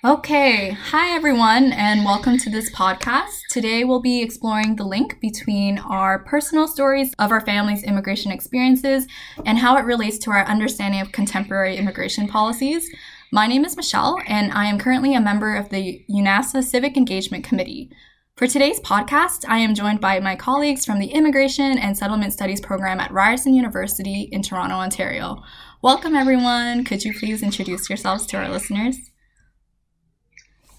Okay, hi everyone, and welcome to this podcast. Today we'll be exploring the link between our personal stories of our family's immigration experiences and how it relates to our understanding of contemporary immigration policies. My name is Michelle, and I am currently a member of the UNAVSA Civic Engagement Committee. For today's podcast, I am joined by my colleagues from the Immigration and Settlement Studies program at Ryerson University in Toronto, Ontario. Welcome everyone. Could you please introduce yourselves to our listeners?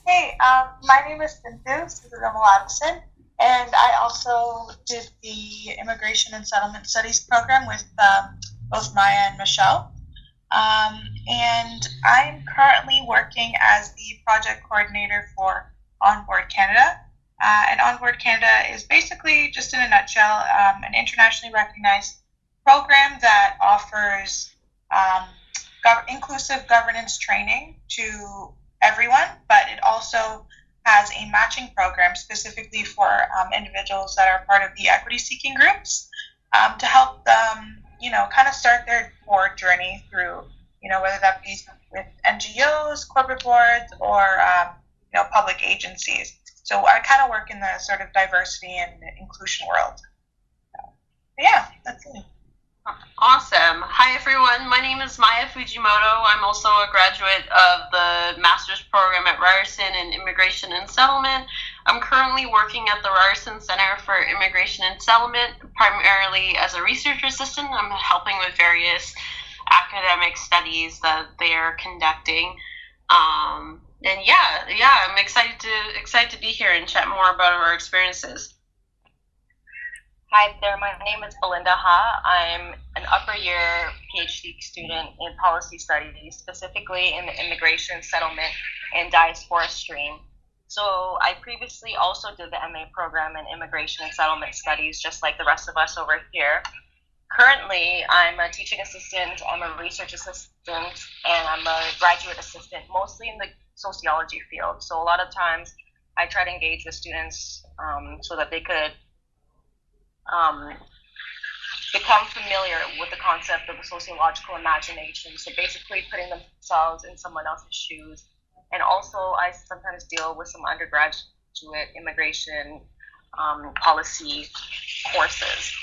Hey, my name is Sinthu Vimaladasan, and I also did the Immigration and Settlement Studies program with both Maia and Michelle. And I'm currently working as the project coordinator for Onboard Canada. And Onboard Canada is basically, just in a nutshell, an internationally recognized program that offers inclusive governance training to everyone, but it also has a matching program specifically for individuals that are part of the equity-seeking groups to help them, kind of start their board journey through, whether that be with NGOs, corporate boards, or, public agencies. So I kind of work in the sort of diversity and inclusion world. So, yeah, that's it. Awesome. Hi, everyone. My name is Maia Fujimoto. I'm also a graduate of the master's program at Ryerson in Immigration and Settlement. I'm currently working at the Ryerson Center for Immigration and Settlement, primarily as a research assistant. I'm helping with various academic studies that they are conducting. I'm excited to be here and chat more about our experiences. Hi there, my name is Belinda Ha. I'm an upper year PhD student in policy studies, specifically in the immigration, settlement, and diaspora stream. So I previously also did the MA program in immigration and settlement studies, just like the rest of us over here. Currently, I'm a teaching assistant, I'm a research assistant, and I'm a graduate assistant, mostly in the sociology field. So a lot of times I try to engage with students so that they could become familiar with the concept of a sociological imagination. So basically putting themselves in someone else's shoes. And also I sometimes deal with some undergraduate immigration policy courses.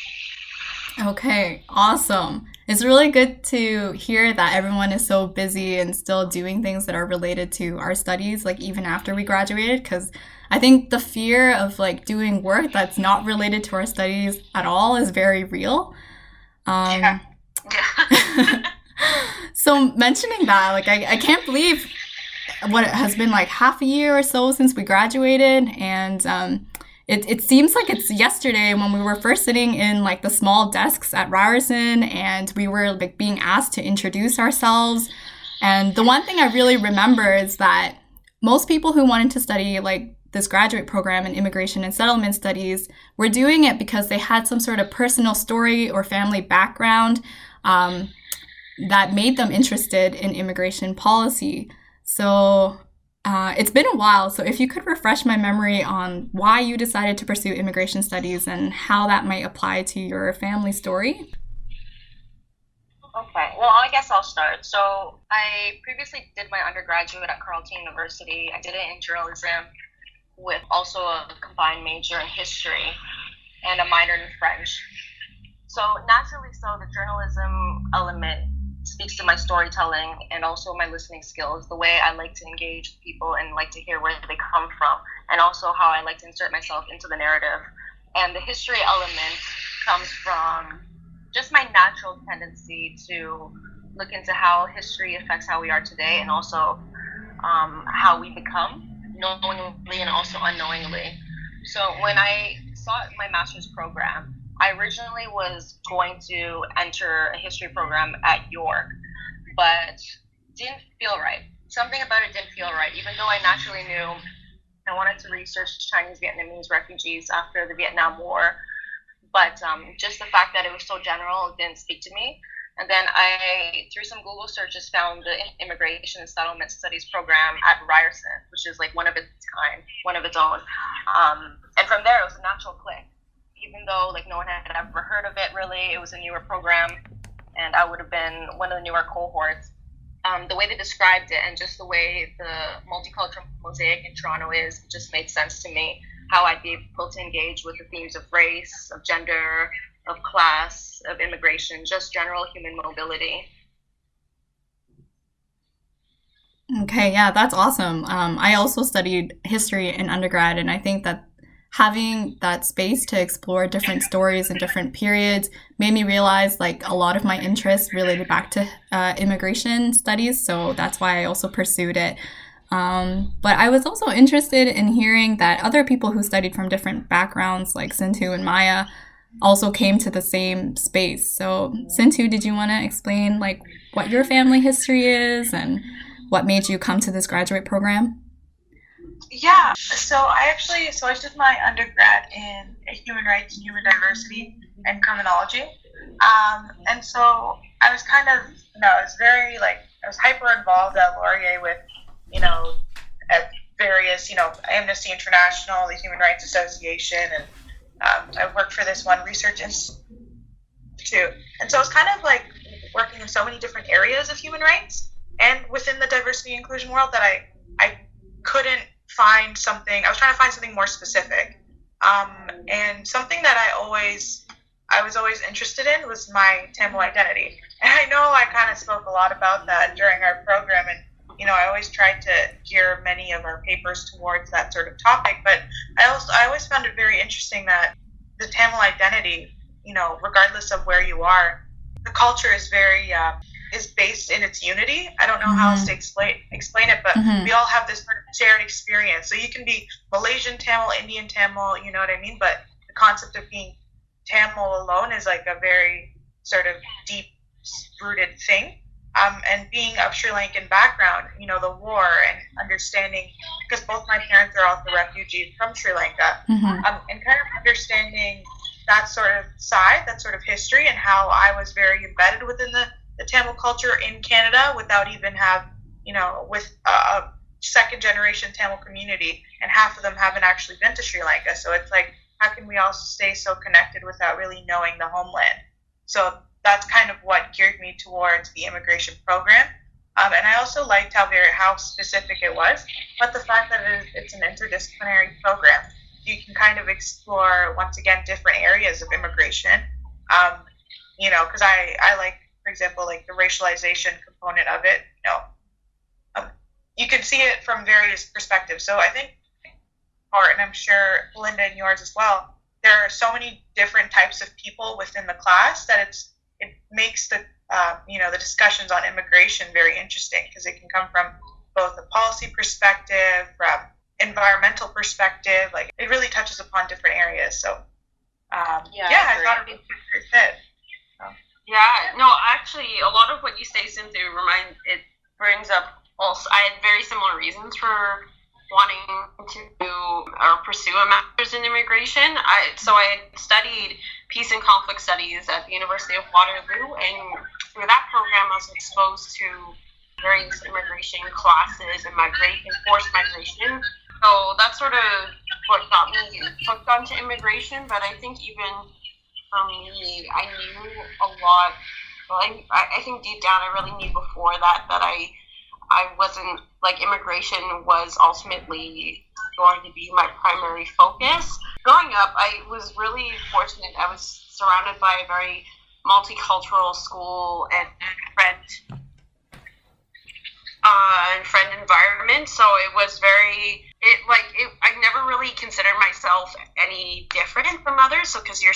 Okay, awesome. It's really good to hear that everyone is so busy and still doing things that are related to our studies, like even after we graduated, because I think the fear of doing work that's not related to our studies at all is very real. Yeah. So mentioning that, I can't believe what it has been half a year or so since we graduated, and it seems like it's yesterday when we were first sitting in the small desks at Ryerson, and we were being asked to introduce ourselves. And the one thing I really remember is that most people who wanted to study this graduate program in immigration and settlement studies were doing it because they had some sort of personal story or family background that made them interested in immigration policy. So it's been a while, so if you could refresh my memory on why you decided to pursue immigration studies and how that might apply to your family story. Okay, well, I guess I'll start. So I previously did my undergraduate at Carleton University. I did it in journalism with also a combined major in history and a minor in French. So naturally, the journalism element speaks to my storytelling and also my listening skills, the way I like to engage people and like to hear where they come from, and also how I like to insert myself into the narrative. And the history element comes from just my natural tendency to look into how history affects how we are today, and also how we become, knowingly and also unknowingly. So when I sought my master's program, I originally was going to enter a history program at York, but didn't feel right. Something about it didn't feel right, even though I naturally knew I wanted to research Chinese Vietnamese refugees after the Vietnam War. But just the fact that it was so general didn't speak to me. And then I, through some Google searches, found the Immigration and Settlement Studies program at Ryerson, which is one of its kind, one of its own. And from there, it was a natural click. Even though no one had ever heard of it really, it was a newer program, and I would have been one of the newer cohorts. the way they described it and just the way the multicultural mosaic in Toronto is, it just made sense to me how I'd be able to engage with the themes of race, of gender, of class, of immigration, just general human mobility. Okay, yeah, that's awesome. I also studied history in undergrad, and I think that having that space to explore different stories and different periods made me realize like a lot of my interests related back to immigration studies. So that's why I also pursued it. But I was also interested in hearing that other people who studied from different backgrounds, like Sinthu and Maia, also came to the same space. So Sinthu, did you want to explain like what your family history is and what made you come to this graduate program? Yeah, so I did my undergrad in human rights and human diversity and criminology. And so I was kind of, I was hyper involved at Laurier with, at various, Amnesty International, the Human Rights Association, and I worked for this one research institute. And so I was kind of like working in so many different areas of human rights and within the diversity and inclusion world that I couldn't find something. I was trying to find something more specific. And something that I was always interested in was my Tamil identity. And I know I kind of spoke a lot about that during our program, and I always tried to gear many of our papers towards that sort of topic, but I always found it very interesting that the Tamil identity, regardless of where you are, the culture is very is based in its unity. I don't know how else to explain it, but we all have this sort of shared experience. So you can be Malaysian Tamil, Indian Tamil, you know what I mean? But the concept of being Tamil alone is like a very sort of deep-rooted thing. And being of Sri Lankan background, the war and understanding, because both my parents are also refugees from Sri Lanka, and kind of understanding that sort of side, that sort of history, and how I was very embedded within the Tamil culture in Canada without even with a second generation Tamil community, and half of them haven't actually been to Sri Lanka. So it's like, how can we all stay so connected without really knowing the homeland? So that's kind of what geared me towards the immigration program. And I also liked how specific it was, but the fact that it's an interdisciplinary program. You can kind of explore, once again, different areas of immigration, because I like, for example, like the racialization component of it, you can see it from various perspectives. So I think, and I'm sure Belinda and yours as well, there are so many different types of people within the class that it makes the discussions on immigration very interesting, because it can come from both a policy perspective, from environmental perspective, like it really touches upon different areas. So I thought it was a great fit. Yeah, no, actually, a lot of what you say, Cynthia, brings up also, I had very similar reasons for wanting to pursue a master's in immigration. I had studied peace and conflict studies at the University of Waterloo, and through that program I was exposed to various immigration classes and forced migration. So that's sort of what got me hooked onto immigration. But I think even for me, I knew a lot. Well, I think deep down I really knew before that I wasn't, like, immigration was ultimately going to be my primary focus. Growing up, I was really fortunate. I was surrounded by a very multicultural school and friend environment, so it was I never really considered myself any different from others. So because when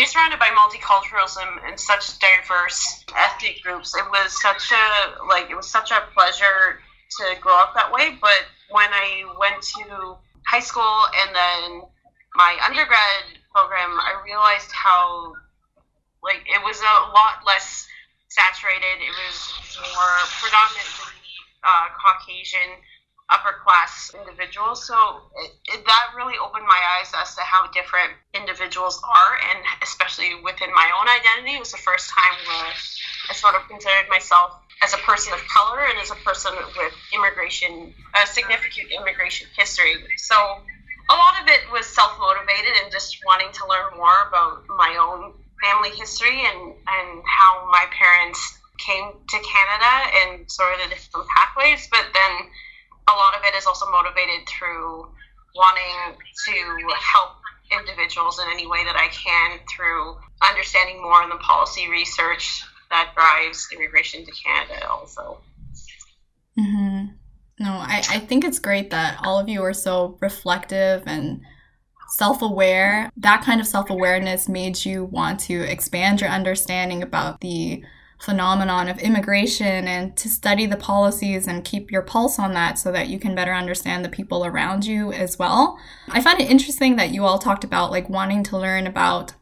you're surrounded by multiculturalism and such diverse ethnic groups, it was such a pleasure to grow up that way. But when I went to high school and then my undergrad program, I realized how it was a lot less saturated. It was more predominantly Caucasian upper class individuals. So that really opened my eyes as to how different individuals are, and especially within my own identity. It was the first time where I sort of considered myself as a person of color and as a person with significant immigration history. So a lot of it was self-motivated and just wanting to learn more about my own family history and how my parents came to Canada and sort of the different pathways, but then a lot of it is also motivated through wanting to help individuals in any way that I can through understanding more on the policy research that drives immigration to Canada also. Mm-hmm. No, I think it's great that all of you are so reflective and self-aware. That kind of self-awareness made you want to expand your understanding about the phenomenon of immigration and to study the policies and keep your pulse on that so that you can better understand the people around you as well. I find it interesting that you all talked about like wanting to learn about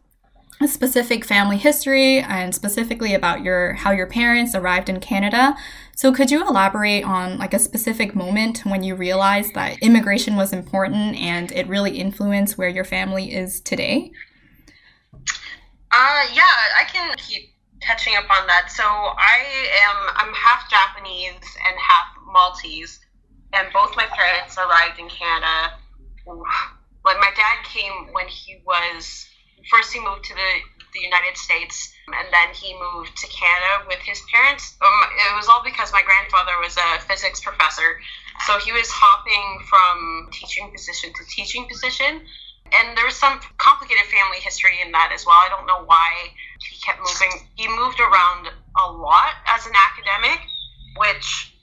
a specific family history and specifically about how your parents arrived in Canada. So could you elaborate on like a specific moment when you realized that immigration was important and it really influenced where your family is today? Yeah, I can keep touching up on that. So I'm half Japanese and half Maltese, and both my parents arrived in Canada. Like my dad came when he moved to the United States, and then he moved to Canada with his parents. It was all because my grandfather was a physics professor, so he was hopping from teaching position to teaching position. And there's some complicated family history in that as well. I don't know why he kept moving. He moved around a lot as an academic, which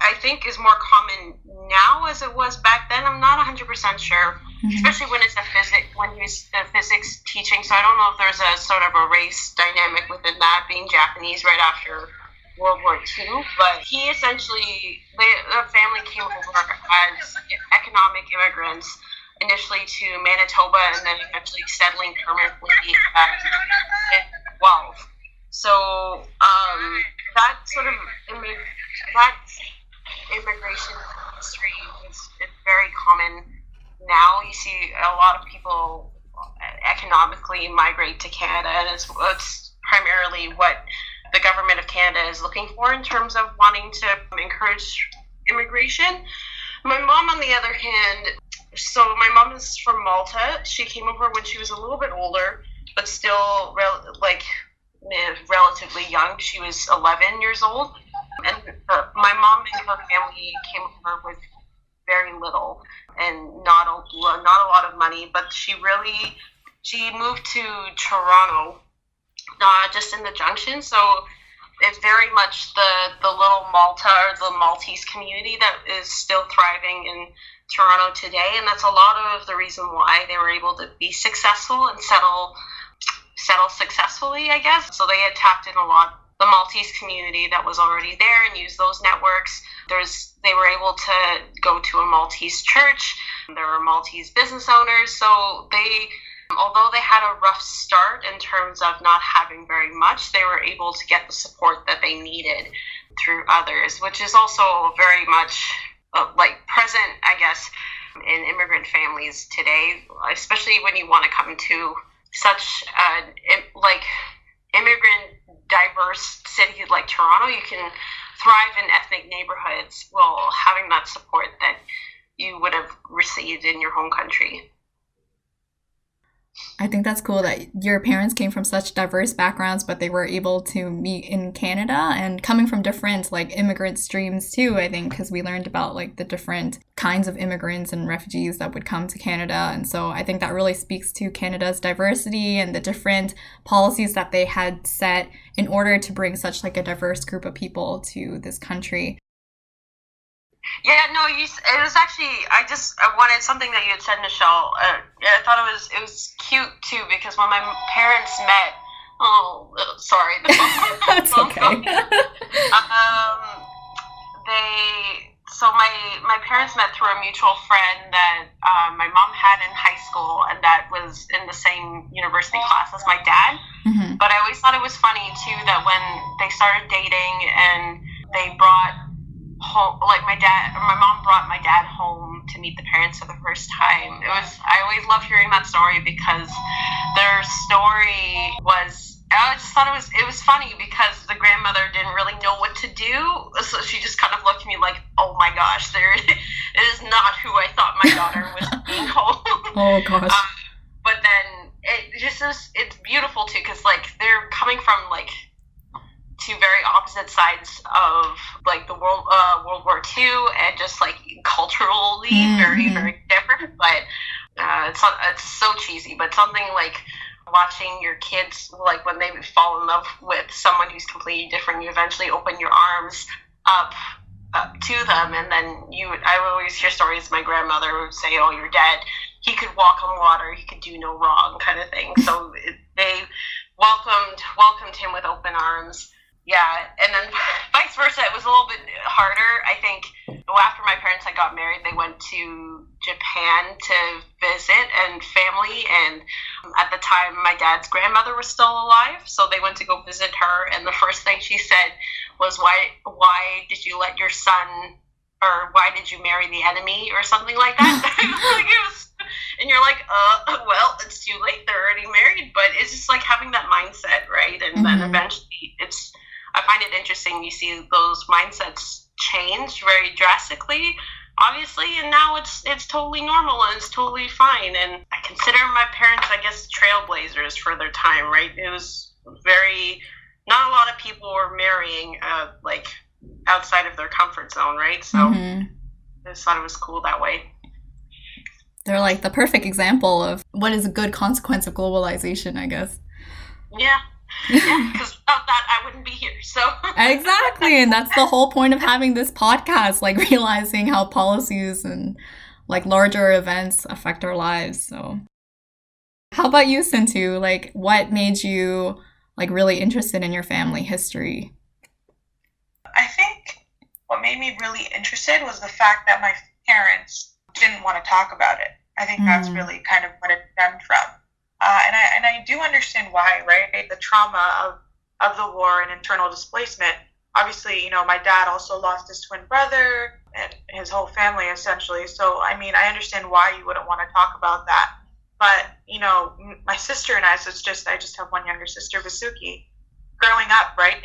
I think is more common now as it was back then. I'm not 100% sure, especially when when he was physics teaching. So I don't know if there's a sort of a race dynamic within that, being Japanese right after World War II. But he essentially, the family came over as economic immigrants, initially to Manitoba and then eventually settling permanently in Guelph. So that sort of that immigration history is very common now. You see a lot of people economically migrate to Canada, and it's primarily what the government of Canada is looking for in terms of wanting to encourage immigration. My mom, on the other hand, so my mom is from Malta. She came over when she was a little bit older, but still relatively young. She was 11 years old. And my mom and her family came over with very little and not a lot of money. But she moved to Toronto, just in the junction. So it's very much the little Malta or the Maltese community that is still thriving in Toronto today, and that's a lot of the reason why they were able to be successful and settle successfully, I guess. So they had tapped in a lot the Maltese community that was already there and used those networks. They were able to go to a Maltese church. There were Maltese business owners, so although they had a rough start in terms of not having very much, they were able to get the support that they needed through others, which is also very much present, I guess, in immigrant families today, especially when you want to come to such immigrant diverse city like Toronto. You can thrive in ethnic neighborhoods while having that support that you would have received in your home country. I think that's cool that your parents came from such diverse backgrounds, but they were able to meet in Canada and coming from different immigrant streams too, I think, because we learned about the different kinds of immigrants and refugees that would come to Canada. And so I think that really speaks to Canada's diversity and the different policies that they had set in order to bring such a diverse group of people to this country. Yeah, no, it was actually, I wanted something that you had said, Michelle. I thought it was cute too, because when my parents met, sorry. That's okay. My parents met through a mutual friend that my mom had in high school, and that was in the same university class as my dad. Mm-hmm. But I always thought it was funny too that when they started dating and they brought home, my mom brought my dad home to meet the parents for the first time. I always loved hearing that story because their story was, I just thought it was funny because the grandmother didn't really know what to do, so she just kind of looked at me like, oh my gosh, it is not who I thought my daughter was being home. Oh gosh. But then it's beautiful too, because they're coming from two two very opposite sides of like the World War II, and just like culturally very, very different. But it's so cheesy, but something like watching your kids, like when they fall in love with someone who's completely different, you eventually open your arms up to them, and then I always hear stories. My grandmother would say, "Oh, your dad, he could walk on water, he could do no wrong," kind of thing. So they welcomed him with open arms. Yeah, and then vice versa, it was a little bit harder. I think after my parents had got married, they went to Japan to visit and family, and at the time my dad's grandmother was still alive, so they went to go visit her, and the first thing she said was, why did you let your son, or why did you marry the enemy, or something like that. And you're like, well, it's too late, they're already married. But it's just like having that mindset, right? And then eventually I find it interesting, you see those mindsets change very drastically, obviously, and now it's totally normal and it's totally fine. And I consider my parents, I guess, trailblazers for their time, right? It was not a lot of people were marrying like outside of their comfort zone, right? So I just thought it was cool that way. They're like the perfect example of what is a good consequence of globalization, I guess. Yeah. Yeah, because without that, I wouldn't be here, so. Exactly, and that's the whole point of having this podcast, like realizing how policies and like larger events affect our lives, so. How about you, Sinthu? Like, what made you like really interested in your family history? I think what made me really interested was the fact that my parents didn't want to talk about it. I think that's really kind of what it stemmed from. And I do understand why, right? The trauma of the war and internal displacement. Obviously, you know, my dad also lost his twin brother and his whole family, essentially. So, I mean, I understand why you wouldn't want to talk about that. But, you know, my sister and I, so I just have one younger sister, Vasuki. Growing up, right,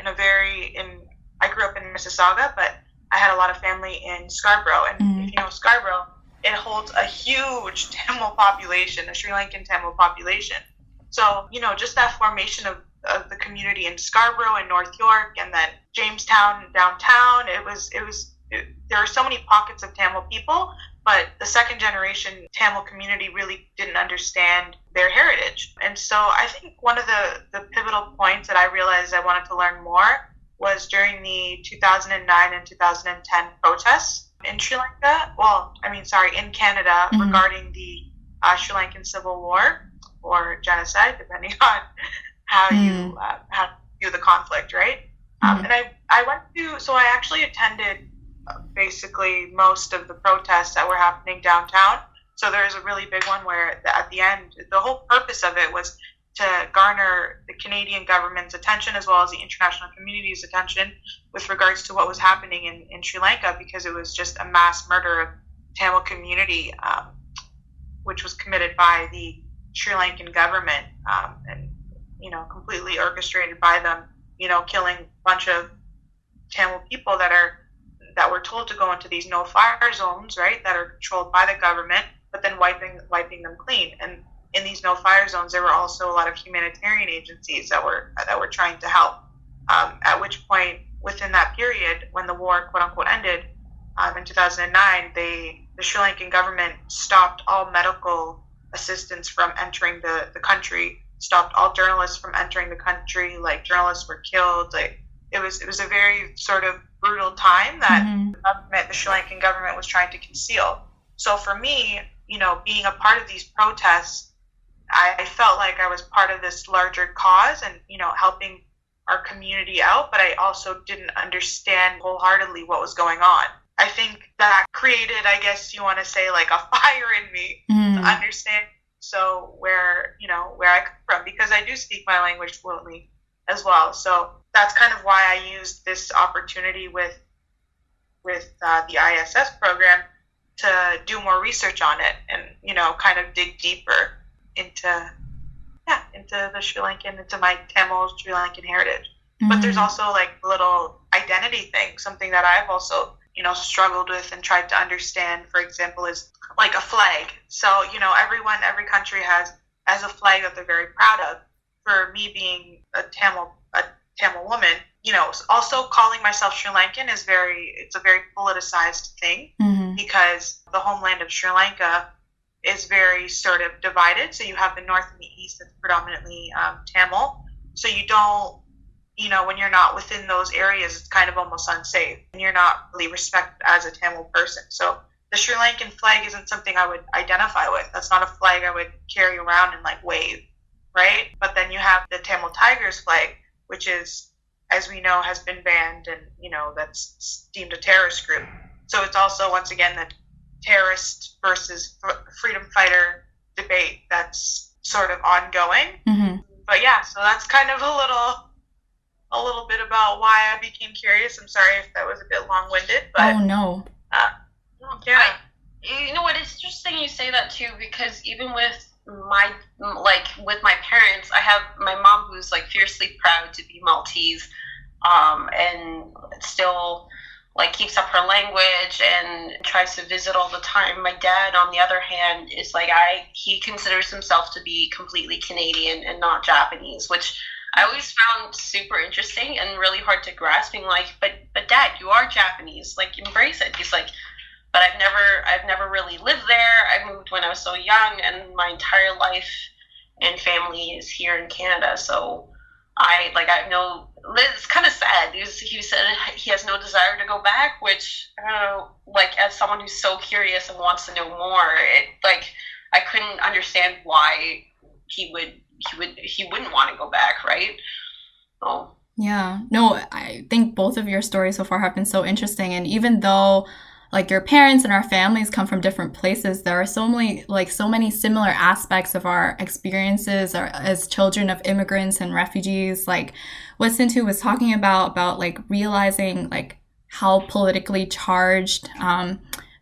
I grew up in Mississauga, but I had a lot of family in Scarborough. And if you know Scarborough, it holds a huge Tamil population, a Sri Lankan Tamil population. So, you know, just that formation of the community in Scarborough and North York, and then Jamestown downtown, there are so many pockets of Tamil people, but the second generation Tamil community really didn't understand their heritage. And so I think one of the pivotal points that I realized I wanted to learn more was during the 2009 and 2010 protests in Sri Lanka, in Canada, regarding the Sri Lankan Civil War or genocide, depending on how you view the conflict, right? And I actually attended basically most of the protests that were happening downtown. So there's a really big one where at the end, the whole purpose of it was to garner the Canadian government's attention as well as the international community's attention with regards to what was happening in Sri Lanka, because it was just a mass murder of Tamil community, which was committed by the Sri Lankan government, and, you know, completely orchestrated by them, you know, killing a bunch of Tamil people that were told to go into these no-fire zones, right, that are controlled by the government, but then wiping them clean. And in these no-fire zones, there were also a lot of humanitarian agencies that were trying to help. At which point, within that period, when the war, quote-unquote, ended in 2009, the Sri Lankan government stopped all medical assistance from entering the country, stopped all journalists from entering the country. Like, journalists were killed. Like, it was a very sort of brutal time that the Sri Lankan government was trying to conceal. So for me, you know, being a part of these protests, I felt like I was part of this larger cause and, you know, helping our community out, but I also didn't understand wholeheartedly what was going on. I think that created, I guess you want to say, like a fire in me to understand where I come from, because I do speak my language fluently as well. So that's kind of why I used this opportunity with the ISS program to do more research on it and, you know, kind of dig deeper into the Sri Lankan, into my Tamil Sri Lankan heritage. But there's also like little identity thing, something that I've also, you know, struggled with and tried to understand, for example, is like a flag. So, you know, every country has a flag that they're very proud of. For me being a Tamil woman, also calling myself Sri Lankan it's a very politicized thing, because the homeland of Sri Lanka is very sort of divided. So you have the north and the east that's predominantly Tamil. So you don't, when you're not within those areas, it's kind of almost unsafe, and you're not really respected as a Tamil person. So the Sri Lankan flag isn't something I would identify with. That's not a flag I would carry around and like wave, right? But then you have the Tamil Tigers flag, which is, as we know, has been banned, and that's deemed a terrorist group. So it's also, once again, the terrorist versus freedom fighter debate that's sort of ongoing. But yeah, so that's kind of a little bit about why I became curious. I'm sorry if that was a bit long-winded, but oh no. Yeah. You know what? It's interesting you say that too, because even with my parents, I have my mom who's like fiercely proud to be Maltese, and still like keeps up her language and tries to visit all the time. My dad, on the other hand, is like he considers himself to be completely Canadian and not Japanese, which I always found super interesting and really hard to grasp. Being like, but Dad, you are Japanese. Like, embrace it. He's like, but I've never really lived there. I moved when I was so young, and my entire life and family is here in Canada. So I know it's kind of sad. He said he has no desire to go back, which I don't know. Like, as someone who's so curious and wants to know more, I couldn't understand why he wouldn't want to go back, right? So yeah, no, I think both of your stories so far have been so interesting, and even though like your parents and our families come from different places, there are so many similar aspects of our experiences as children of immigrants and refugees. Like what Sinthu was talking about like realizing like how politically charged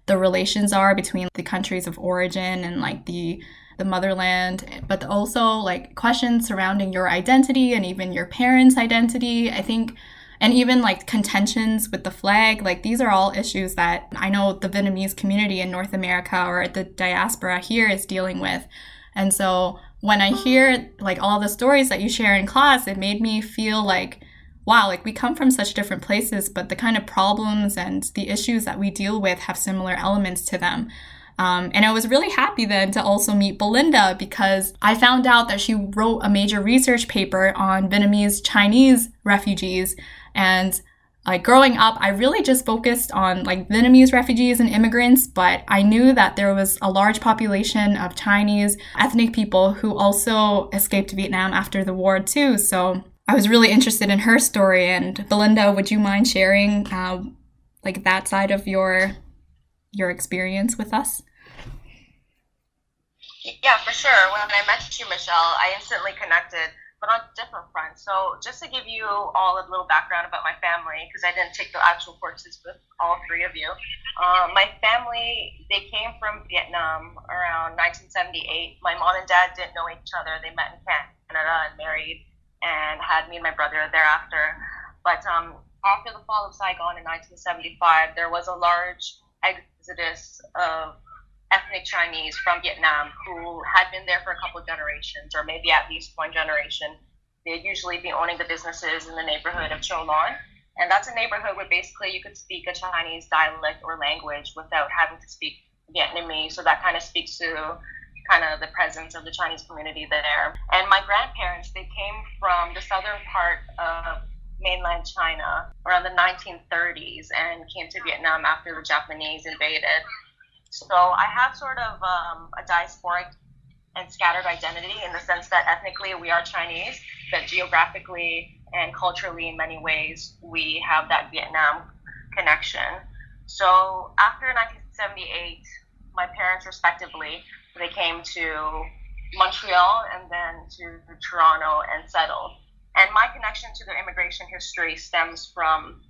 the relations are between the countries of origin and like the motherland, but also like questions surrounding your identity and even your parents' identity, I think. And even like contentions with the flag, like these are all issues that I know the Vietnamese community in North America or the diaspora here is dealing with. And so when I hear like all the stories that you share in class, it made me feel like, wow, like we come from such different places, but the kind of problems and the issues that we deal with have similar elements to them. And I was really happy then to also meet Belinda, because I found out that she wrote a major research paper on Vietnamese Chinese refugees. And like growing up, I really just focused on like Vietnamese refugees and immigrants, but I knew that there was a large population of Chinese ethnic people who also escaped Vietnam after the war too. So I was really interested in her story. And Belinda, would you mind sharing like that side of your experience with us? Yeah, for sure. When I met you, Michelle, I instantly connected, but on different fronts. So just to give you all a little background about my family, because I didn't take the actual courses with all three of you. My family, they came from Vietnam around 1978. My mom and dad didn't know each other. They met in Canada and married and had me and my brother thereafter. But after the fall of Saigon in 1975, there was a large exodus of ethnic Chinese from Vietnam who had been there for a couple of generations, or maybe at least one generation. They'd usually be owning the businesses in the neighborhood of Cho Lon. And that's a neighborhood where basically you could speak a Chinese dialect or language without having to speak Vietnamese. So that kind of speaks to kind of the presence of the Chinese community there. And my grandparents, they came from the southern part of mainland China around the 1930s and came to Vietnam after the Japanese invaded. So I have sort of a diasporic and scattered identity in the sense that ethnically we are Chinese, but geographically and culturally in many ways we have that Vietnam connection. So after 1978, my parents respectively, they came to Montreal and then to Toronto and settled. And my connection to their immigration history stems from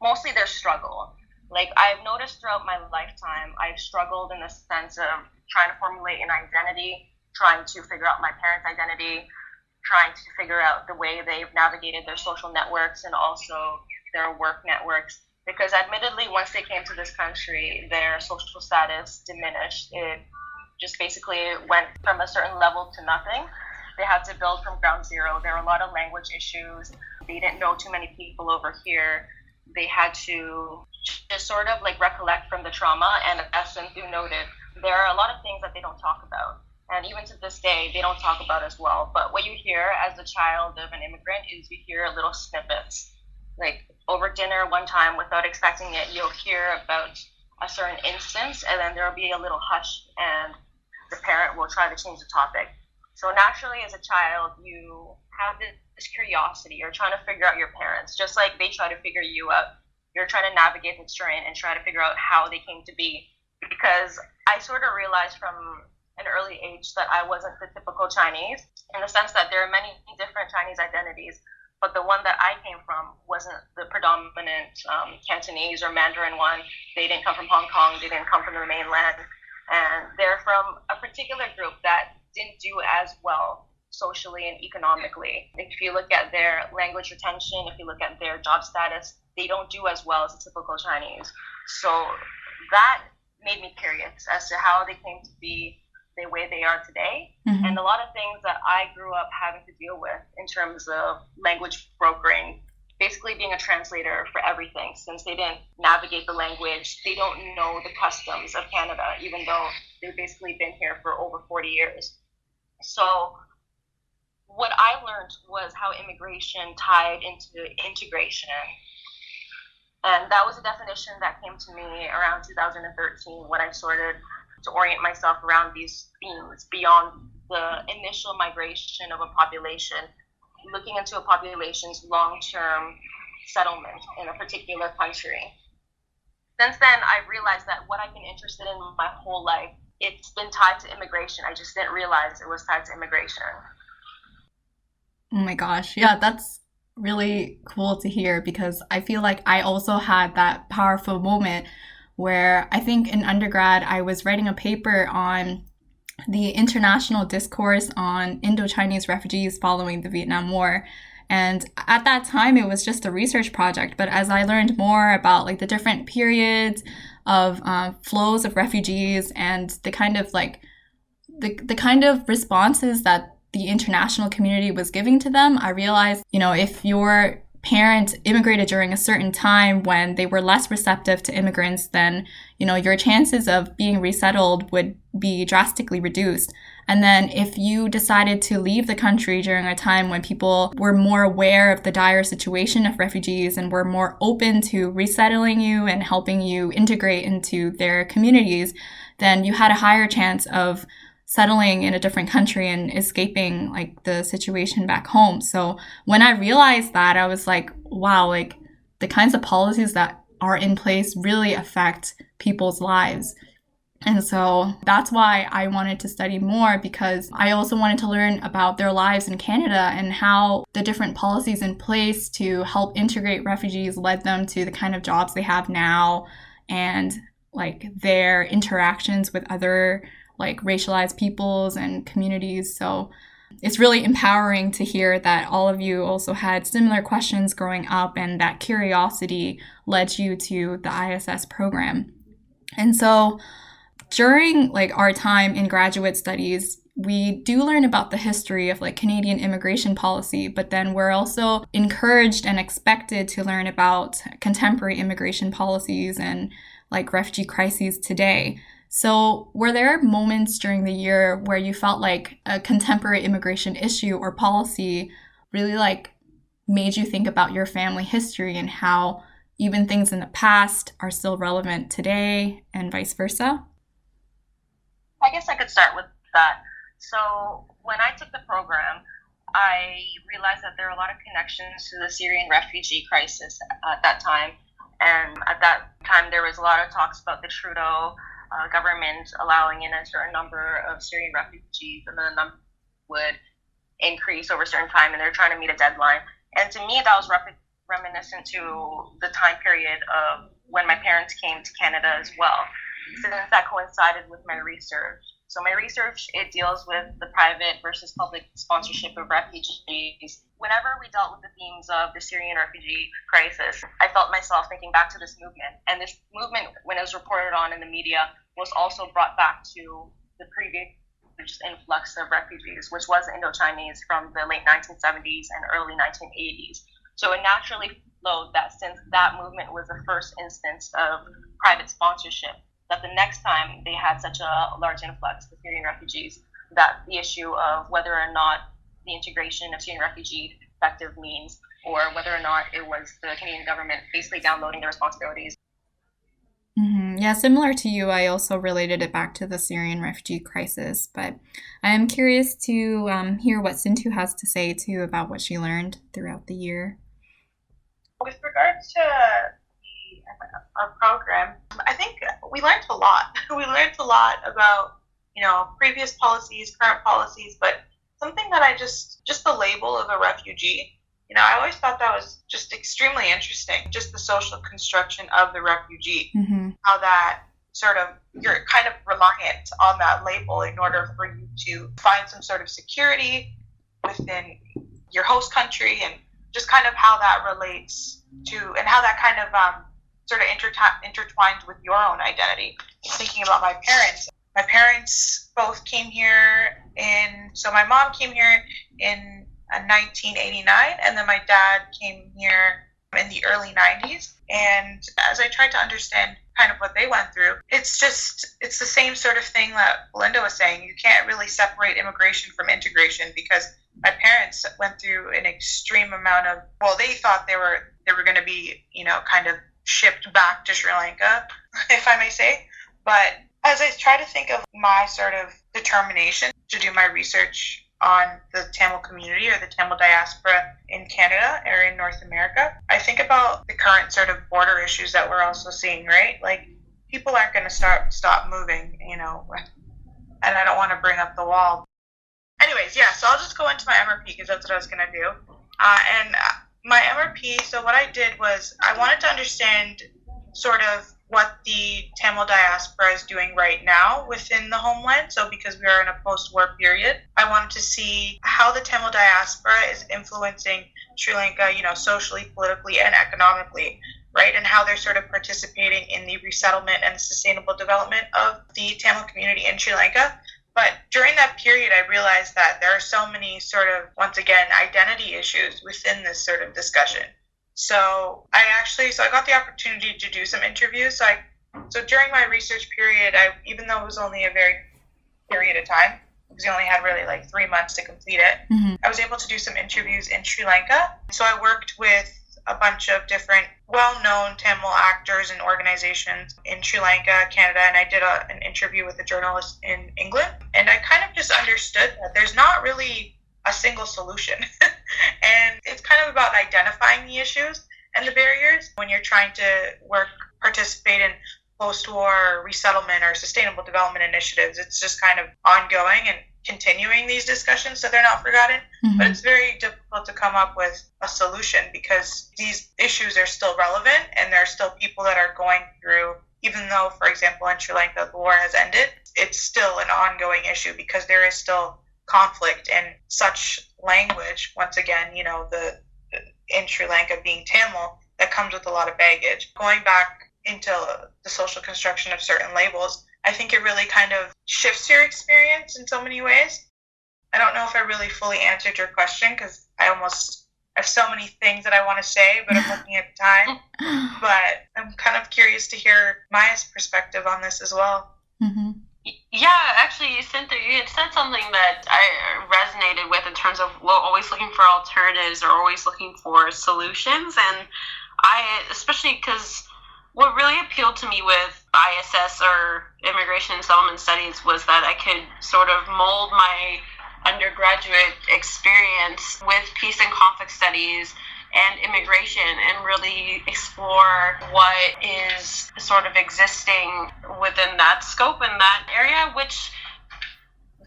mostly their struggle. Like, I've noticed throughout my lifetime, I've struggled in the sense of trying to formulate an identity, trying to figure out my parents' identity, trying to figure out the way they've navigated their social networks and also their work networks. Because admittedly, once they came to this country, their social status diminished. It just basically went from a certain level to nothing. They had to build from ground zero. There were a lot of language issues. they didn't know too many people over here. They had to just sort of like recollect from the trauma. And as Sinthu noted, there are a lot of things that they don't talk about. And even to this day, they don't talk about as well. But what you hear as a child of an immigrant is you hear little snippets. Like over dinner one time, without expecting it, you'll hear about a certain instance, and then there'll be a little hush, and the parent will try to change the topic. So naturally, as a child, you have this curiosity. You're trying to figure out your parents, just like they try to figure you out. You're trying to navigate the terrain and try to figure out how they came to be. Because I sort of realized from an early age that I wasn't the typical Chinese, in the sense that there are many different Chinese identities, but the one that I came from wasn't the predominant Cantonese or Mandarin one. They didn't come from Hong Kong. They didn't come from the mainland. And they're from a particular group that didn't do as well socially and economically. If you look at their language retention, if you look at their job status, they don't do as well as the typical Chinese. So that made me curious as to how they came to be the way they are today. Mm-hmm. And a lot of things that I grew up having to deal with in terms of language brokering, basically being a translator for everything. Since they didn't navigate the language, they don't know the customs of Canada, even though they've basically been here for over 40 years. So what I learned was how immigration tied into integration. And that was a definition that came to me around 2013 when I started to orient myself around these themes beyond the initial migration of a population, looking into a population's long-term settlement in a particular country. Since then, I realized that what I've been interested in my whole life, it's been tied to immigration. I just didn't realize it was tied to immigration. Oh my gosh. Yeah, that's really cool to hear, because I feel like I also had that powerful moment where I think in undergrad I was writing a paper on the international discourse on Indo-Chinese refugees following the Vietnam War. And at that time, it was just a research project. But as I learned more about like the different periods of flows of refugees and the kind of like the kind of responses that the international community was giving to them, I realized, if your parent immigrated during a certain time when they were less receptive to immigrants, then, your chances of being resettled would be drastically reduced. And then if you decided to leave the country during a time when people were more aware of the dire situation of refugees and were more open to resettling you and helping you integrate into their communities, then you had a higher chance of settling in a different country and escaping like the situation back home. So when I realized that, I was like, wow, like the kinds of policies that are in place really affect people's lives. And so that's why I wanted to study more, because I also wanted to learn about their lives in Canada and how the different policies in place to help integrate refugees led them to the kind of jobs they have now, and like their interactions with other like racialized peoples and communities. So it's really empowering to hear that all of you also had similar questions growing up, and that curiosity led you to the ISS program. And so during like our time in graduate studies, we do learn about the history of like Canadian immigration policy, but then we're also encouraged and expected to learn about contemporary immigration policies and like refugee crises today. So were there moments during the year where you felt like a contemporary immigration issue or policy really like made you think about your family history and how even things in the past are still relevant today and vice versa? I guess I could start with that. So when I took the program, I realized that there are a lot of connections to the Syrian refugee crisis at that time. And at that time, there was a lot of talks about the Trudeau government allowing in a certain number of Syrian refugees, and then the number would increase over a certain time, and they're trying to meet a deadline. And to me, that was reminiscent to the time period of when my parents came to Canada as well, since that coincided with my research. So my research, it deals with the private versus public sponsorship of refugees. Whenever we dealt with the themes of the Syrian refugee crisis, I felt myself thinking back to this movement. And this movement, when it was reported on in the media, was also brought back to the previous influx of refugees, which was Indo-Chinese from the late 1970s and early 1980s. So it naturally flowed that since that movement was the first instance of private sponsorship, that the next time they had such a large influx of Syrian refugees, that the issue of whether or not the integration of Syrian refugee effective means, or whether or not it was the Canadian government basically downloading the responsibilities. Mm-hmm. Yeah, similar to you, I also related it back to the Syrian refugee crisis, but I am curious to hear what Sinthu has to say too about what she learned throughout the year. With regards to our program, I think we learned a lot. We learned a lot about, previous policies, current policies, but something that just the label of a refugee, I always thought that was just extremely interesting, just the social construction of the refugee, how that sort of, you're kind of reliant on that label in order for you to find some sort of security within your host country, and just kind of how that relates to, and how that kind of sort of intertwines with your own identity. Thinking about my parents both came here so my mom came here in 1989, and then my dad came here in the early 90s. And as I tried to understand kind of what they went through, it's the same sort of thing that Belinda was saying. You can't really separate immigration from integration, because my parents went through an extreme amount of, they thought they were going to be, kind of shipped back to Sri Lanka, if I may say. But as I try to think of my sort of determination to do my research on the Tamil community or the Tamil diaspora in Canada or in North America, I think about the current sort of border issues that we're also seeing, right? Like, people aren't going to stop moving, and I don't want to bring up the wall. Anyways, yeah, so I'll just go into my MRP because that's what I was going to do. And my MRP, so what I did was I wanted to understand sort of what the Tamil diaspora is doing right now within the homeland. So because we are in a post-war period, I wanted to see how the Tamil diaspora is influencing Sri Lanka, socially, politically, and economically, right? And how they're sort of participating in the resettlement and sustainable development of the Tamil community in Sri Lanka. But during that period, I realized that there are so many sort of, once again, identity issues within this sort of discussion. So I got the opportunity to do some interviews. So during my research period, even though it was only a very period of time, because we only had really like 3 months to complete it, I was able to do some interviews in Sri Lanka. So I worked with a bunch of different well-known Tamil actors and organizations in Sri Lanka, Canada, and I did an interview with a journalist in England. And I kind of just understood that there's not really a single solution. And it's kind of about identifying the issues and the barriers when you're trying to participate in post-war resettlement or sustainable development initiatives. It's just kind of ongoing and continuing these discussions so they're not forgotten. But it's very difficult to come up with a solution because these issues are still relevant, and there are still people that are going through, even though, for example, in Sri Lanka, the war has ended, it's still an ongoing issue because there is still conflict and such language. Once again, in Sri Lanka being Tamil, that comes with a lot of baggage. Going back into the social construction of certain labels, I think it really kind of shifts your experience in so many ways. I don't know if I really fully answered your question because I have so many things that I want to say, but I'm looking at time. But I'm kind of curious to hear Maia's perspective on this as well. Yeah, actually, Cynthia, you had said something that I resonated with in terms of always looking for alternatives or always looking for solutions. And especially because what really appealed to me with ISS or Immigration and Settlement Studies was that I could sort of mold my undergraduate experience with peace and conflict studies and immigration and really explore what is sort of existing within that scope and that area, which,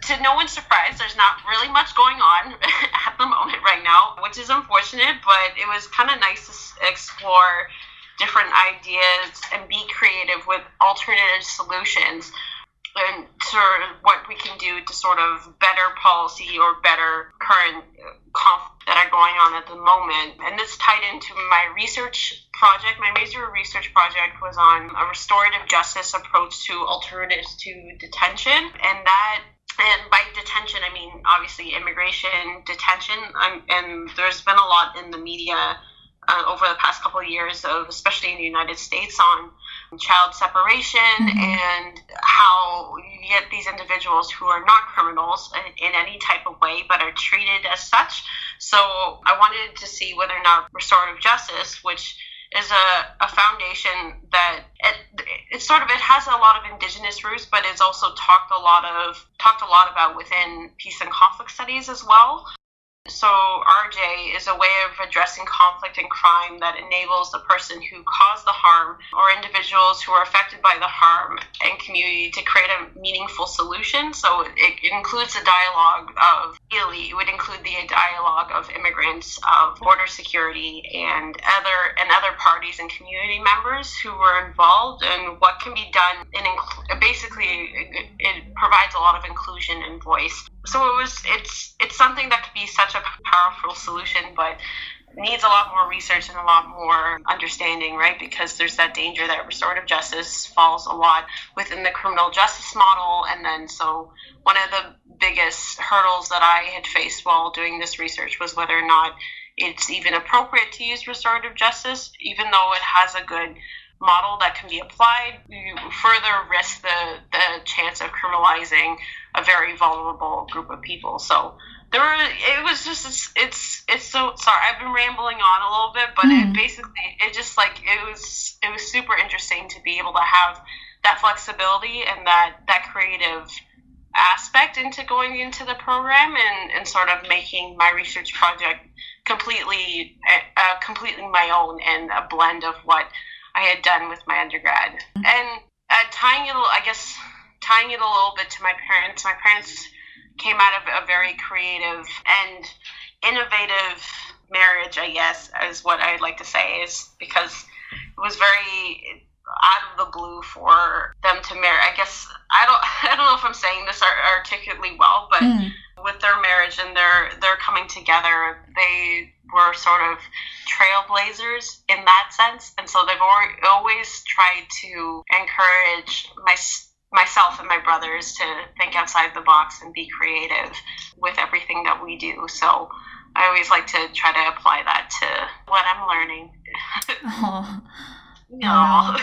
to no one's surprise, there's not really much going on at the moment right now, which is unfortunate, but it was kind of nice to explore different ideas and be creative with alternative solutions and sort of what we can do to sort of better policy or better current conflict that are going on at the moment. And this tied into my research project. My major research project was on a restorative justice approach to alternatives to detention. And by detention, I mean, obviously, immigration detention. And there's been a lot in the media over the past couple of years, especially in the United States, on child separation and how you get these individuals who are not criminals in any type of way but are treated as such. So I wanted to see whether or not restorative justice, which is a foundation that it has a lot of indigenous roots, but it's also talked a lot about within peace and conflict studies as well. So RJ is a way of addressing conflict and crime that enables the person who caused the harm or individuals who are affected by the harm and community to create a meaningful solution. So it includes a dialogue of it would include the dialogue of immigrants, of border security, and other parties and community members who were involved, and what can be done. Basically, it provides a lot of inclusion and voice. So it's something that could be such a powerful solution, but needs a lot more research and a lot more understanding, right? Because there's that danger that restorative justice falls a lot within the criminal justice model. And then so one of the biggest hurdles that I had faced while doing this research was whether or not it's even appropriate to use restorative justice, even though it has a good model that can be applied. You further risk the chance of criminalizing a very vulnerable group of people. So it's so sorry, I've been rambling on a little bit, but it was super interesting to be able to have that flexibility and that creative aspect into going into the program and sort of making my research project completely my own and a blend of what I had done with my undergrad. And tying it a little bit to my parents. My parents came out of a very creative and innovative marriage, I guess, is what I'd like to say, is because it was very out of the blue for them to marry. I guess I don't know if I'm saying this articulately well, but with their marriage and their coming together, they were sort of trailblazers in that sense, and so they've always tried to encourage myself and my brothers to think outside the box and be creative with everything that we do. So I always like to try to apply that to what I'm learning. Oh. No.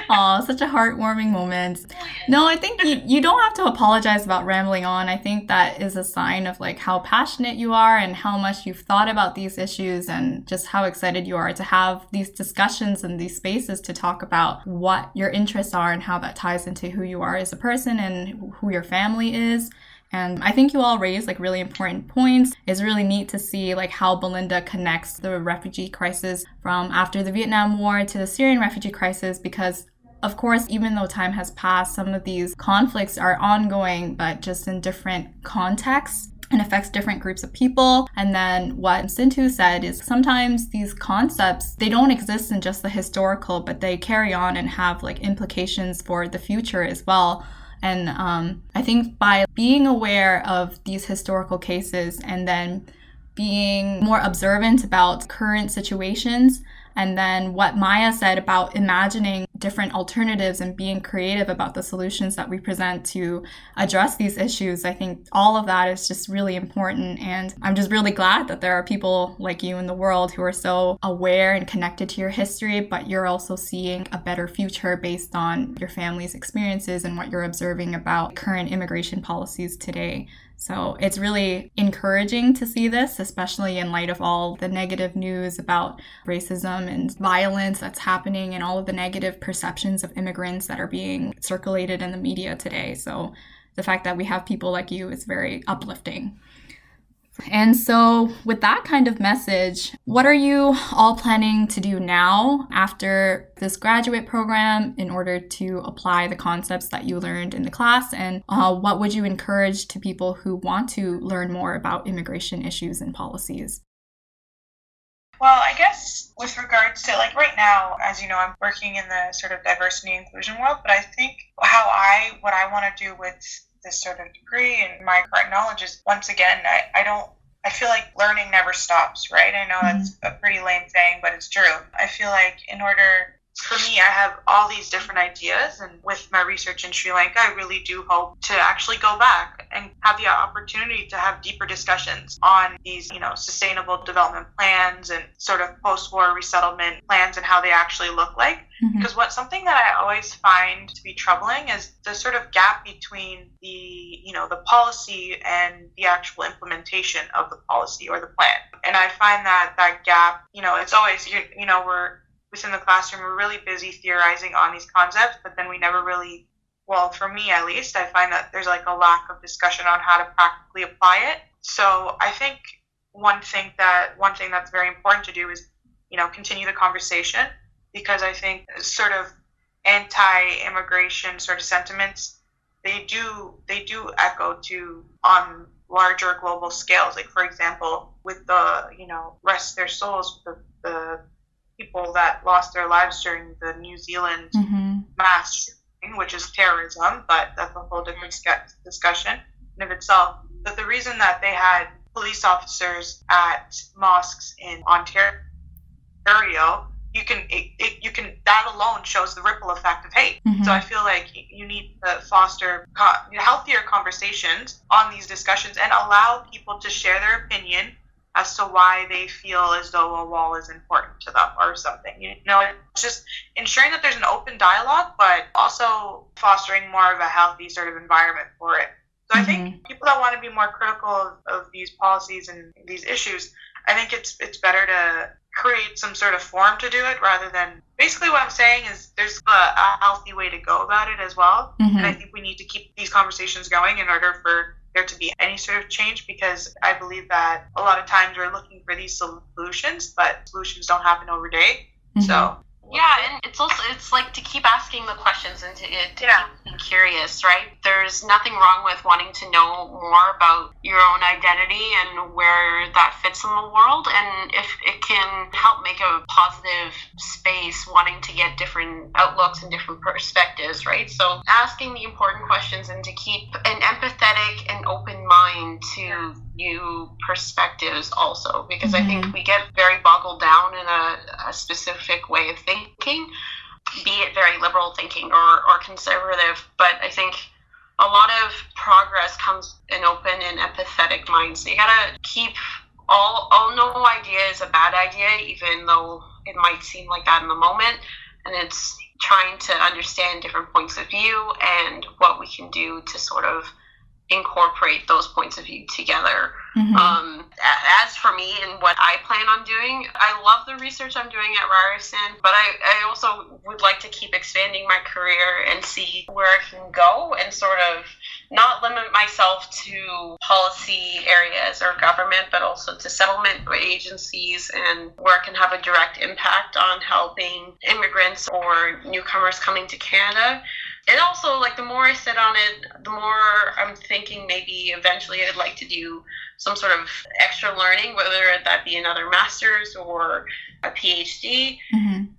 Oh, such a heartwarming moment. No, I think you don't have to apologize about rambling on. I think that is a sign of like how passionate you are and how much you've thought about these issues and just how excited you are to have these discussions and these spaces to talk about what your interests are and how that ties into who you are as a person and who your family is. And I think you all raised like really important points. It's really neat to see like how Belinda connects the refugee crisis from after the Vietnam War to the Syrian refugee crisis, because of course, even though time has passed, some of these conflicts are ongoing, but just in different contexts and affects different groups of people. And then what Sinthu said is sometimes these concepts, they don't exist in just the historical, but they carry on and have like implications for the future as well. And I think by being aware of these historical cases and then being more observant about current situations, and then what Maia said about imagining different alternatives and being creative about the solutions that we present to address these issues, I think all of that is just really important. And I'm just really glad that there are people like you in the world who are so aware and connected to your history, but you're also seeing a better future based on your family's experiences and what you're observing about current immigration policies today. So it's really encouraging to see this, especially in light of all the negative news about racism and violence that's happening and all of the negative perceptions of immigrants that are being circulated in the media today. So the fact that we have people like you is very uplifting. And so with that kind of message, what are you all planning to do now after this graduate program in order to apply the concepts that you learned in the class? And what would you encourage to people who want to learn more about immigration issues and policies? Well, I guess with regards to like right now, as you know, I'm working in the sort of diversity and inclusion world, but I think what I want to do with this sort of degree and my current knowledge is, once again, I feel like learning never stops, right? I know that's a pretty lame saying, but it's true. I feel like in order for me, I have all these different ideas, and with my research in Sri Lanka, I really do hope to actually go back and have the opportunity to have deeper discussions on these, sustainable development plans and sort of post-war resettlement plans and how they actually look like. Because something that I always find to be troubling is the sort of gap between the policy and the actual implementation of the policy or the plan. And I find that gap, it's always, we're within the classroom, we're really busy theorizing on these concepts, but then we never really, well, for me at least, I find that there's like a lack of discussion on how to practically apply it. So I think one thing that's very important to do is, continue the conversation, because I think sort of anti-immigration sort of sentiments, they do echo to on larger global scales. Like, for example, with the, rest their souls, the people that lost their lives during the New Zealand mass shooting, which is terrorism, but that's a whole different discussion in of itself. But the reason that they had police officers at mosques in Ontario, you can that alone shows the ripple effect of hate. So I feel like you need to foster healthier conversations on these discussions and allow people to share their opinion as to why they feel as though a wall is important to them or something. It's just ensuring that there's an open dialogue, but also fostering more of a healthy sort of environment for it. So I think people that want to be more critical of these policies and these issues, I think it's better to create some sort of forum to do it rather than, basically what I'm saying is there's a healthy way to go about it as well. And I think we need to keep these conversations going in order for there to be any sort of change, because I believe that a lot of times we're looking for these solutions, but solutions don't happen overnight. So yeah, and it's like to keep asking the questions and to keep being curious, right? There's nothing wrong with wanting to know more about your own identity and where that fits in the world, and if it can help make a positive space, wanting to get different outlooks and different perspectives, right? So asking the important questions and to keep an empathetic and open mind to new perspectives also, because I think we get very boggled down in a specific way of thinking, be it very liberal thinking or conservative. But I think a lot of progress comes in open and empathetic minds. So you gotta keep no idea is a bad idea, even though it might seem like that in the moment. And it's trying to understand different points of view and what we can do to sort of incorporate those points of view together. As for me and what I plan on doing, I love the research I'm doing at Ryerson, but I also would like to keep expanding my career and see where I can go and sort of not limit myself to policy areas or government, but also to settlement agencies and where I can have a direct impact on helping immigrants or newcomers coming to Canada. And also, like, the more I sit on it, the more I'm thinking maybe eventually I'd like to do some sort of extra learning, whether that be another master's or a PhD.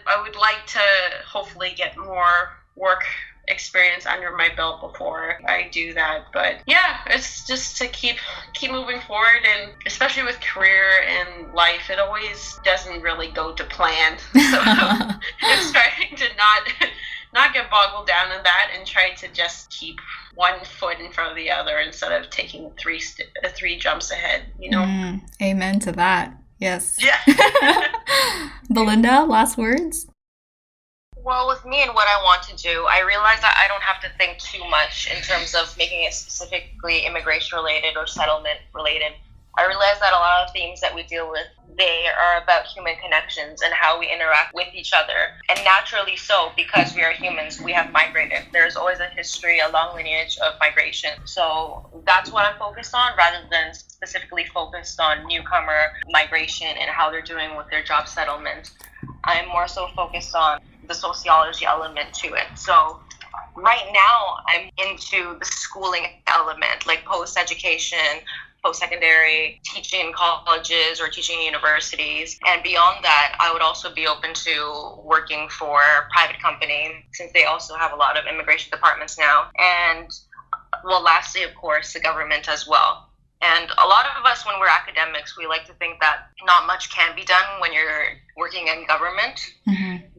I would like to hopefully get more work experience under my belt before I do that. But yeah, it's just to keep moving forward, and especially with career and life, it always doesn't really go to plan. So it's trying to not get boggled down in that and try to just keep one foot in front of the other instead of taking three jumps ahead, Amen to that. Yes. Yeah. Belinda, last words? Well, with me and what I want to do, I realize that I don't have to think too much in terms of making it specifically immigration related or settlement related. I realize that a lot of themes that we deal with, they are about human connections and how we interact with each other. And naturally so, because we are humans, we have migrated. There's always a history, a long lineage of migration. So that's what I'm focused on, rather than specifically focused on newcomer migration and how they're doing with their job settlement. I'm more so focused on the sociology element to it. So right now, I'm into the schooling element, like post-education, post-secondary, teaching in colleges or teaching in universities. And beyond that, I would also be open to working for a private company, since they also have a lot of immigration departments now. And, well, lastly, of course, the government as well. And a lot of us, when we're academics, we like to think that not much can be done when you're working in government.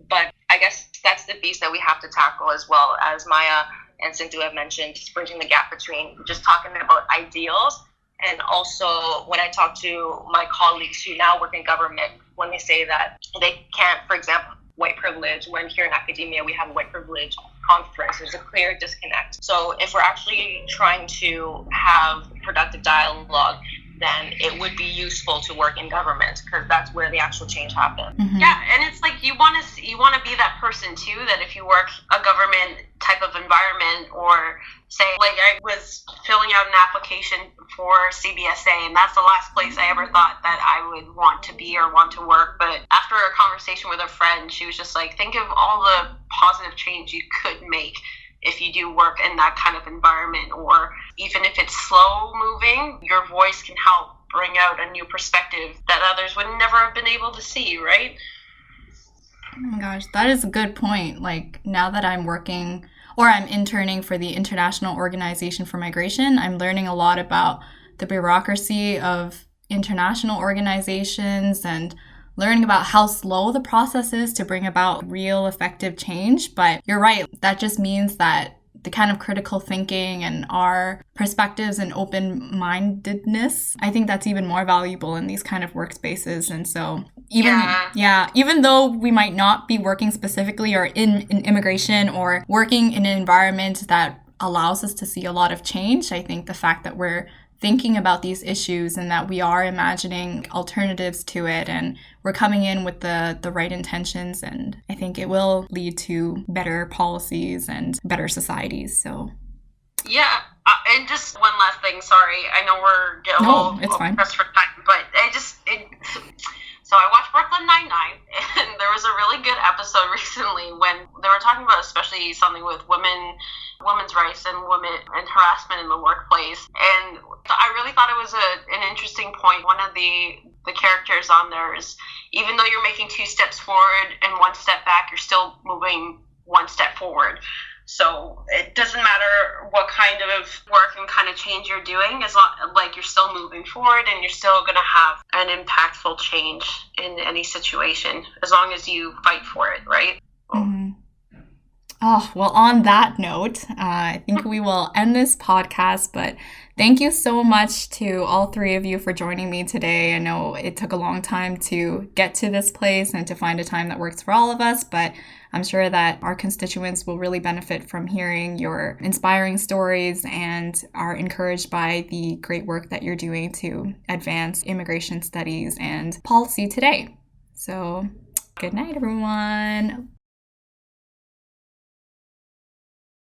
But I guess that's the beast that we have to tackle, as well as Maya and Sinthu have mentioned, just bridging the gap between just talking about ideals. And also, when I talk to my colleagues who now work in government, when they say that they can't, for example, white privilege, when here in academia we have a white privilege conference, there's a clear disconnect. So if we're actually trying to have productive dialogue, then it would be useful to work in government, because that's where the actual change happens. Mm-hmm. Yeah, and it's like you want to be that person too, that if you work a government type of environment, or say, like I was filling out an application for CBSA, and that's the last place I ever thought that I would want to be or want to work. But after a conversation with a friend, she was just like, think of all the positive change you could make if you do work in that kind of environment, or even if it's slow moving, your voice can help bring out a new perspective that others would never have been able to see, right? Oh my gosh, that is a good point. Like, now that I'm working or I'm interning for the International Organization for Migration, I'm learning a lot about the bureaucracy of international organizations and learning about how slow the process is to bring about real effective change. But you're right, that just means that the kind of critical thinking and our perspectives and open-mindedness, I think that's even more valuable in these kind of workspaces. And so even though we might not be working specifically or in immigration or working in an environment that allows us to see a lot of change, I think the fact that we're thinking about these issues and that we are imagining alternatives to it and we're coming in with the right intentions, and I think it will lead to better policies and better societies. So yeah, and just one last thing, sorry, I know we're getting a little fine. pressed for time, but so I watched Brooklyn Nine-Nine, and there was a really good episode recently when they were talking about especially something with women's rights and women and harassment in the workplace. And I really thought it was an interesting point. One of the characters on there is, even though you're making 2 steps forward and 1 step back, you're still moving 1 step forward. So it doesn't matter what kind of work and kind of change you're doing, as long like you're still moving forward and you're still going to have an impactful change in any situation, as long as you fight for it, right? Mm-hmm. Oh, well, on that note, I think we will end this podcast, but thank you so much to all 3 of you for joining me today. I know it took a long time to get to this place and to find a time that works for all of us, but I'm sure that our constituents will really benefit from hearing your inspiring stories and are encouraged by the great work that you're doing to advance immigration studies and policy today. So, good night, everyone.